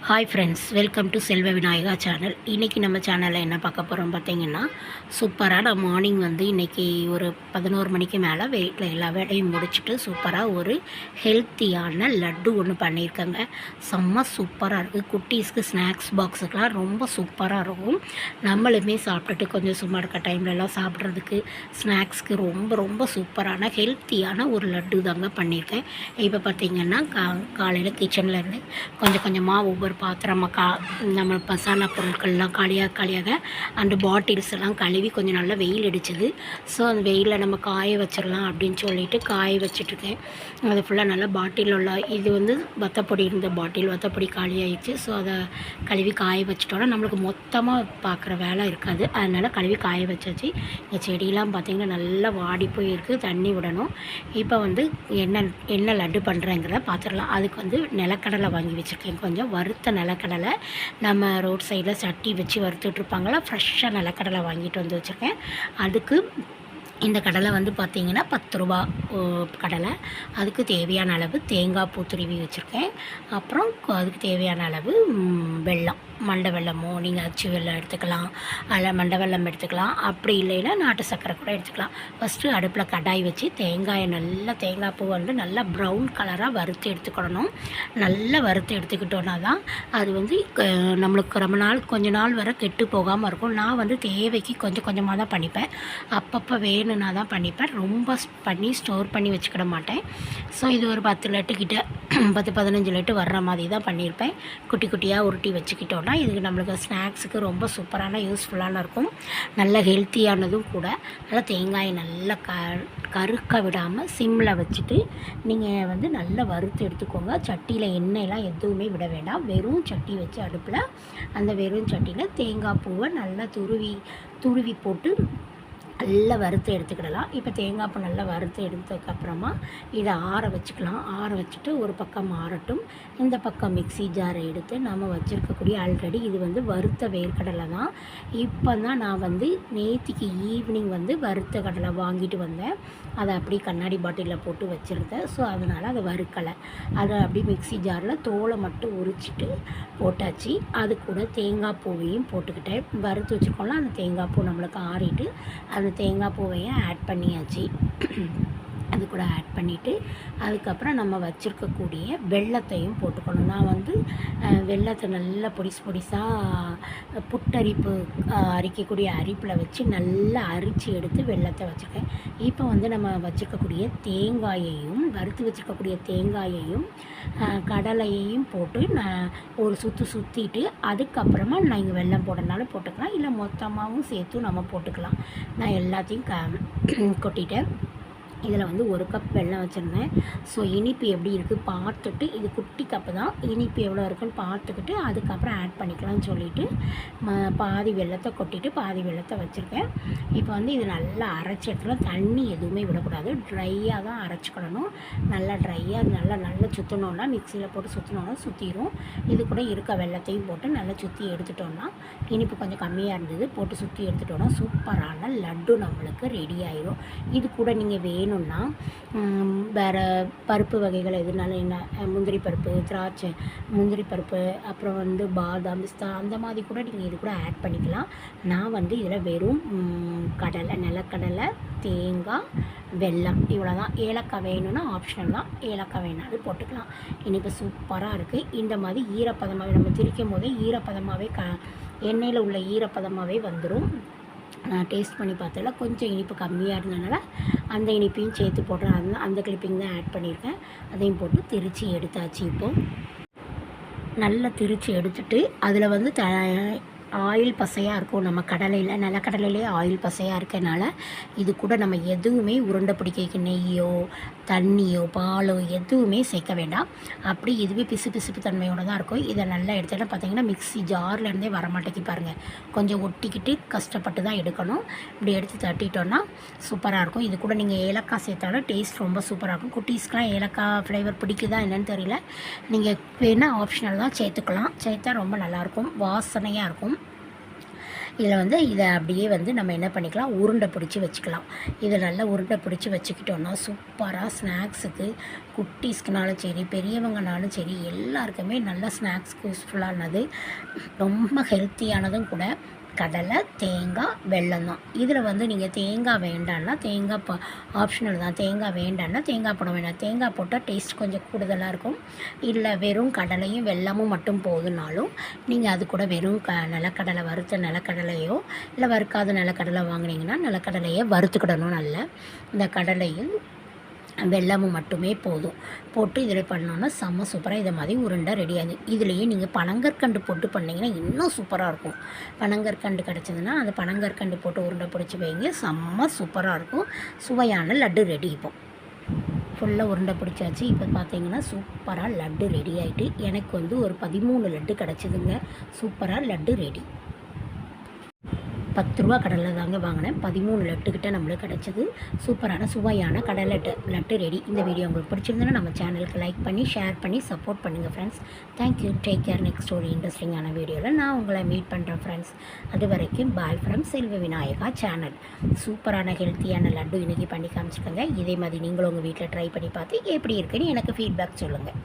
Hi friends, welcome to செல்வ Vinayaka channel. இன்றைக்கி நம்ம சேனலில் என்ன பார்க்க போகிறோம் பார்த்தீங்கன்னா, சூப்பராக நான் மார்னிங் இன்றைக்கி ஒரு 11 மணிக்கு மேலே வீட்டில் எல்லா வேலையும் முடிச்சுட்டு சூப்பராக ஒரு ஹெல்த்தியான லட்டு ஒன்று பண்ணியிருக்கேங்க. செம்ம சூப்பராக இருக்குது. குட்டீஸ்க்கு ஸ்நாக்ஸ் பாக்ஸுக்கெலாம் ரொம்ப சூப்பராக இருக்கும். நம்மளுமே சாப்பிட்டுட்டு கொஞ்சம் சும்மா இருக்க டைம்லலாம் சாப்பிட்றதுக்கு ஸ்நாக்ஸ்க்கு ரொம்ப ரொம்ப சூப்பரான ஹெல்த்தியான ஒரு லட்டு தாங்க பண்ணியிருக்கேன். இப்போ பார்த்திங்கன்னா காலையில் கிச்சன்லேருந்து கொஞ்சம் கொஞ்சமாக ஒவ்வொரு பாத்திரமாக நம்ம மசாலா பொருட்கள்லாம் காலியாக அந்த பாட்டில்ஸ் எல்லாம் கழுவி கொஞ்சம் நல்லா வெயில் அடிச்சது. ஸோ அந்த வெயிலில் நம்ம காய வச்சிடலாம் அப்படின்னு சொல்லிட்டு காய வச்சிட்ருக்கேன். அது ஃபுல்லாக நல்லா பாட்டில் உள்ள இது வத்தப்பொடி இருந்த பாட்டில் வத்தப்பொடி காலியாகிடுச்சு. ஸோ அதை கழுவி காய வச்சிட்டோன்னா நம்மளுக்கு மொத்தமாக பார்க்குற வேலை இருக்காது. அதனால் கழுவி காய வச்சாச்சு. இந்த செடியெலாம் பார்த்திங்கன்னா நல்லா வாடி போய் இருக்குது, தண்ணி விடணும். இப்போ என்ன லட்டு பண்ணுறேங்கிறத பார்த்துடலாம். அதுக்கு நிலக்கடலை வாங்கி வச்சுருக்கேன். கொஞ்சம் வறுத்த நிலக்கடலை, நம்ம ரோட் சைடில் சட்டி வச்சு வறுத்துட்ருப்பாங்களா, ஃப்ரெஷ்ஷாக நிலக்கடலை வாங்கிட்டு வந்து வச்சுருக்கேன். அதுக்கு இந்த கடலை பார்த்திங்கன்னா 10 ரூபா கடலை. அதுக்கு தேவையான அளவு தேங்காய் பூ துருவி வச்சுருக்கேன். அப்புறம் அதுக்கு தேவையான அளவு வெல்லம், மண்டை வெல்லமோ நீங்கள் அச்சு வெல்லம் எடுத்துக்கலாம், அதில் மண்டை வெல்லம் எடுத்துக்கலாம். அப்படி இல்லைன்னா நாட்டு சர்க்கரை கூட எடுத்துக்கலாம். ஃபஸ்ட்டு அடுப்பில் கடாய் வச்சு தேங்காய் பூ நல்லா ப்ரௌன் கலராக வறுத்து எடுத்துக்கிடணும். நல்லா வறுத்து எடுத்துக்கிட்டோன்னா தான் அது நம்மளுக்கு ரொம்ப கொஞ்ச நாள் வரை கெட்டு போகாமல் இருக்கும். நான் தேவைக்கு கொஞ்சம் கொஞ்சமாக தான் பண்ணிப்பேன். அப்பப்போ வேணும்னா தான் பண்ணிப்பேன். ரொம்ப பண்ணி ஸ்டோர் பண்ணி வச்சுக்கிட மாட்டேன். ஸோ இது ஒரு 10 லட்டு கிட்ட 10-15 லட்டு வர்ற மாதிரி தான் பண்ணியிருப்பேன். குட்டி குட்டியாக உருட்டி வச்சுக்கிட்டோன்னா இதுக்கு நம்மளுக்கு ஸ்நாக்ஸுக்கு ரொம்ப சூப்பரான யூஸ்ஃபுல்லான இருக்கும். நல்ல ஹெல்த்தியானதும் கூட. நல்லா தேங்காயை நல்லா கருக்க விடாமல் சிம்மில் வச்சுட்டு நீங்கள் நல்லா வறுத்து எடுத்துக்கோங்க. சட்டியில் எண்ணெயெலாம் எதுவுமே விட வேண்டாம். வெறும் சட்டி வச்சு அடுப்பில் அந்த வெறும் சட்டியில் தேங்காய் பூவை நல்லா துருவி போட்டு நல்லா வறுத்து எடுத்துக்கிடலாம். இப்போ தேங்காய் பூ நல்லா வறுத்து எடுத்ததுக்கப்புறமா இதை ஆற வச்சுக்கலாம். ஆற வச்சுட்டு ஒரு பக்கம் ஆறட்டும். இந்த பக்கம் மிக்ஸி ஜாரை எடுத்து நம்ம வச்சுருக்கக்கூடிய ஆல்ரெடி இது வறுத்த வேர்க்கடலை தான். இப்போ தான் நான் நேற்றுக்கு ஈவினிங் வறுத்த கடலை வாங்கிட்டு வந்தேன். அதை அப்படி கண்ணாடி பாட்டிலில் போட்டு வச்சுருந்தேன். ஸோ அதனால் அதை வறுக்கலை. அதை அப்படி மிக்ஸி ஜாரில் தோலை மட்டும் உரிச்சிட்டு போட்டாச்சு. அது கூட தேங்காய் பூவையும் போட்டுக்கிட்டேன். வறுத்து வச்சுருக்கோம்ல, அந்த தேங்காய் பூ நம்மளுக்கு ஆறிட்டு அந்த தேங்காய் பூவையும் ஆட் பண்ணியாச்சு. அது கூட ஆட் பண்ணிவிட்டு அதுக்கப்புறம் நம்ம வச்சுருக்கக்கூடிய வெல்லத்தையும் போட்டுக்கணும். நான் வெல்லத்தை நல்லா பொடிசாக புட்டரிப்பு அரிக்கக்கூடிய அரிப்பில் வச்சு நல்லா அரித்து எடுத்து வெல்லத்தை வச்சுருக்கேன். இப்போ நம்ம வச்சுருக்கக்கூடிய தேங்காயையும் வறுத்து வச்சுருக்கக்கூடிய தேங்காயையும் கடலையையும் போட்டு நான் ஒரு சுற்றிட்டு அதுக்கப்புறமா நீங்கள் வெல்லம் போடனாலும் போட்டுக்கலாம், இல்லை மொத்தமாகவும் சேர்த்து நம்ம போட்டுக்கலாம். நான் எல்லாத்தையும் கொட்டிட்டேன். இதில் 1 கப் வெல்லம் வச்சுருந்தேன். ஸோ இனிப்பு எப்படி இருக்குது பார்த்துட்டு, இது குட்டி கப்பு தான், இனிப்பு எவ்வளோ இருக்குன்னு பார்த்துக்கிட்டு அதுக்கப்புறம் ஆட் பண்ணிக்கலாம்னு சொல்லிவிட்டு பாதி வெல்லத்தை கொட்டிட்டு பாதி வெல்லத்தை வச்சுருக்கேன். இப்போ இது நல்லா அரைச்சி எடுத்துக்கலாம். தண்ணி எதுவுமே விடக்கூடாது. ட்ரையாக தான் அரைச்சிக்கிடணும். நல்லா ட்ரையாக நல்லா சுற்றினோன்னா, மிக்சியில் போட்டு சுற்றினோன்னா சுற்றிடும். இது கூட இருக்க வெல்லத்தையும் போட்டு நல்லா சுற்றி எடுத்துட்டோன்னா, இனிப்பு கொஞ்சம் கம்மியாக இருந்தது போட்டு சுற்றி எடுத்துட்டோன்னா சூப்பரான லட்டு நம்மளுக்கு ரெடி ஆயிடும். இது கூட நீங்கள் வேணும்னா வேறு பருப்பு வகைகள் எதுனாலும், என்ன முந்திரி பருப்பு, திராட்சை, முந்திரி பருப்பு, அப்புறம் பாதாம், பிஸ்தா அந்த மாதிரி கூட நீங்கள் இது கூட ஆட் பண்ணிக்கலாம். நான் இதில் வெறும் நிலக்கடலை, தேங்காய், வெல்லம் இவ்வளோ தான். ஏலக்காய் வேணும்னா ஆப்ஷனல் தான், ஏலக்காய் வேணாலும் போட்டுக்கலாம். இனிப்பு சூப்பராக இருக்குது. இந்த மாதிரி ஈரப்பதமாகவே நம்ம திரிக்கும் போதே ஈரப்பதமாகவே எண்ணெயில் உள்ள ஈரப்பதமாகவே வந்துடும். நான் டேஸ்ட் பண்ணி பார்த்ததில்ல, கொஞ்சம் இனிப்பு கம்மியாக இருந்ததுனால அந்த இனிப்பையும் சேர்த்து போடுறேன். அந்த கிளிப்பிங் தான் ஆட் பண்ணியிருக்கேன். அதையும் போட்டு திரித்து எடுத்தாச்சு. இப்போது நல்லா திரித்து எடுத்துட்டு அதில் ஆயில் பசையாக இருக்கும். நம்ம நிலக்கடலையிலே ஆயில் பசையாக இருக்கனால இது கூட நம்ம எதுவுமே உருண்டை பிடிக்க நெய்யோ தண்ணியோ பாலோ எதுவுமே சேர்க்க வேண்டாம். அப்படி இதுவே பிசுப்பு தன்மையோடு தான் இருக்கும். இதை நல்லா எடுத்தோன்னா பார்த்திங்கன்னா மிக்ஸி ஜார்லேருந்தே வரமாட்டேங்கி பாருங்கள். கொஞ்சம் ஒட்டிக்கிட்டு கஷ்டப்பட்டு தான் எடுக்கணும். இப்படி எடுத்து தட்டிட்டோன்னா சூப்பராக இருக்கும். இது கூட நீங்கள் ஏலக்காய் சேர்த்தாலும் டேஸ்ட் ரொம்ப சூப்பராக இருக்கும். குட்டீஸ்க்கெலாம் ஏலக்காய் ஃப்ளேவர் பிடிக்குதா என்னன்னு தெரியல. நீங்கள் வேணால் ஆப்ஷனல் தான் சேர்த்துக்கலாம். சேர்த்தா ரொம்ப நல்லாயிருக்கும், வாசனையாக இருக்கும். இதில் வந்து இதை அப்படியே வந்து நம்ம என்ன பண்ணிக்கலாம், உருண்டை பிடிச்சி வச்சுக்கலாம். இதை நல்லா உருண்டை பிடிச்சி வச்சுக்கிட்டோன்னா சூப்பராக ஸ்நாக்ஸுக்கு குட்டீஸ்க்குனாலும் சரி பெரியவங்கனாலும் சரி எல்லாருக்குமே நல்ல ஸ்நாக்ஸ்க்கு யூஸ்ஃபுல்லானது, ரொம்ப ஹெல்த்தியானதும் கூட. கடலை, தேங்காய், வெல்லம் தான். இதில் வந்து நீங்கள் தேங்காய் வேண்டான்னா தேங்காய் ஆப்ஷனல் தான். தேங்காய் வேண்டான்னா தேங்காய் போட வேண்டாம். தேங்காய் போட்டால் டேஸ்ட் கொஞ்சம் கூடுதலாக இருக்கும். இல்லை வெறும் கடலையும் வெல்லமும் மட்டும் போதுனாலும் நீங்கள் அது கூட வெறும் நிலக்கடலை, வறுத்த நிலக்கடலையோ இல்லை வறுக்காத நிலக்கடலை வாங்கினீங்கன்னா நிலக்கடலையை வறுத்துக்கிடணும். நல்லா இந்த கடலையும் வெல்லமும் மட்டுமே போதும். போட்டு இதில் பண்ணோன்னா செம்ம சூப்பராக இதை மாதிரி உருண்டை ரெடி ஆகுது. இதுலேயே நீங்கள் பனங்கற்கண்டு போட்டு பண்ணிங்கன்னா இன்னும் சூப்பராக இருக்கும். பனங்கற்கண்டு கிடச்சிதுன்னா அந்த பனங்கற்கண்டு போட்டு உருண்டை பிடிச்சி வைங்க, செம்ம சூப்பராக இருக்கும். சுவையான லட்டு ரெடி. இப்போ ஃபுல்லாக உருண்டை பிடிச்சாச்சு. இப்போ பார்த்தீங்கன்னா சூப்பராக லட்டு ரெடி ஆகிட்டு எனக்கு வந்து ஒரு 13 லட்டு கிடச்சிதுங்க. சூப்பராக லட்டு ரெடி. 10 ரூபா கடலை தாங்க வாங்கினேன். 13 லட்டுக்கிட்ட நம்மளுக்கு கிடச்சிது. சூப்பரான சுவையான கடலை லட்டு ரெடி. இந்த வீடியோ உங்களுக்கு பிடிச்சிருந்ததுன்னா நம்ம சேனலுக்கு லைக் பண்ணி ஷேர் பண்ணி சப்போர்ட் பண்ணுங்கள் friends. Thank you. Take care. Next ஒரு இன்ட்ரெஸ்டிங்கான வீடியோவில் நான் உங்களை மீட் பண்ணுறேன் ஃப்ரெண்ட்ஸ். அது வரைக்கும் பாய் ஃப்ரம் செல்வ விநாயகா சேனல். சூப்பரான ஹெல்த்தியான லட்டு இன்றைக்கி பண்ணி காமிச்சிருக்கேங்க. இதே மாதிரி நீங்களும் உங்கள் வீட்டில் ட்ரை பண்ணி பார்த்து எப்படி இருக்குன்னு எனக்கு ஃபீட்பேக் சொல்லுங்கள்.